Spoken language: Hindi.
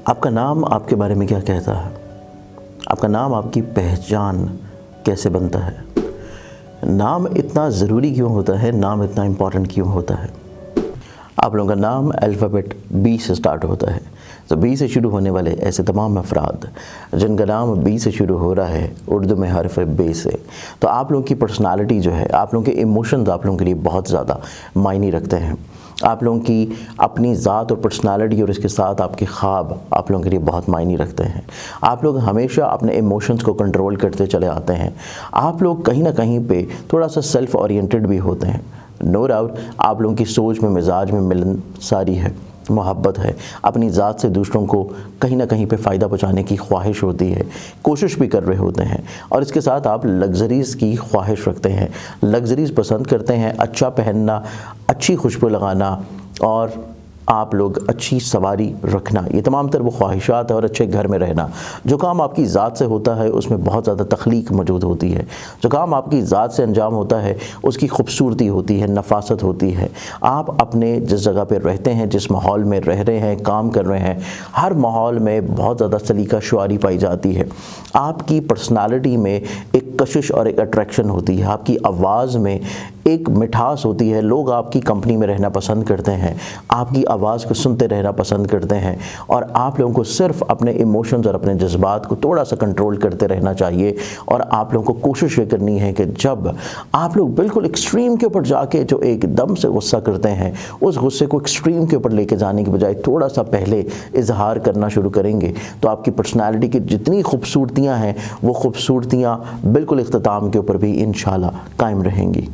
आपका नाम आपके बारे में क्या कहता है? आपका नाम आपकी पहचान कैसे बनता है? नाम इतना ज़रूरी क्यों होता है? नाम इतना इम्पॉर्टेंट क्यों होता है? आप लोगों का नाम अल्फ़ाबेट बी से स्टार्ट होता है। तो बी से शुरू होने वाले ऐसे तमाम अफराद जिनका नाम बी से शुरू हो रहा है, उर्दू में हर्फ बे से, तो आप लोगों की पर्सनालिटी जो है, आप लोगों के इमोशंस आप लोगों के लिए बहुत ज़्यादा मायने रखते हैं। आप लोगों की अपनी ज़ात और पर्सनालिटी और इसके साथ आपके ख्वाब आप लोगों के लिए बहुत मायने रखते हैं। आप लोग हमेशा अपने इमोशंस को कंट्रोल करते चले आते हैं। आप लोग कहीं ना कहीं पे थोड़ा सा सेल्फ़ ओरिएंटेड भी होते हैं। नो डाउट आप लोगों की सोच में, मिजाज में मिलनसारी है, मोहब्बत है, अपनी ज़ात से दूसरों को कहीं ना कहीं पे फ़ायदा पहुंचाने की ख्वाहिश होती है, कोशिश भी कर रहे होते हैं। और इसके साथ आप लग्जरीज़ की ख्वाहिश रखते हैं, लग्जरीज़ पसंद करते हैं, अच्छा पहनना, अच्छी खुशबू लगाना और आप लोग अच्छी सवारी रखना, ये तमाम तर वो ख्वाहिशात है। और अच्छे घर में रहना, जो काम आपकी ज़ात से होता है उसमें बहुत ज़्यादा तख्लीक मौजूद होती है। जो काम आपकी ज़ात से अंजाम होता है उसकी खूबसूरती होती है, नफासत होती है। आप अपने जिस जगह पर रहते हैं, जिस माहौल में रह रहे हैं, काम कर रहे हैं, हर माहौल में बहुत ज़्यादा सलीका शुआरी पाई जाती है। आपकी पर्सनालिटी में एक कशिश और एक अट्रैक्शन होती है, आपकी आवाज़ में एक मिठास होती है। लोग आपकी कंपनी में रहना पसंद करते हैं, आपकी आवाज़ को सुनते रहना पसंद करते हैं। और आप लोगों को सिर्फ अपने इमोशंस और अपने जज्बात को थोड़ा सा कंट्रोल करते रहना चाहिए। और आप लोगों को कोशिश ये करनी है कि जब आप लोग बिल्कुल एक्सट्रीम के ऊपर जाके जो एकदम से गुस्सा करते हैं, उस गुस्से को एक्सट्रीम के ऊपर लेके जाने की बजाय थोड़ा सा पहले इजहार करना शुरू करेंगे, तो आपकी पर्सनैलिटी की जितनी खूबसूरतियाँ हैं वो खूबसूरतियाँ बिल्कुल इख्तिताम के ऊपर भी इंशाल्लाह कायम रहेंगी।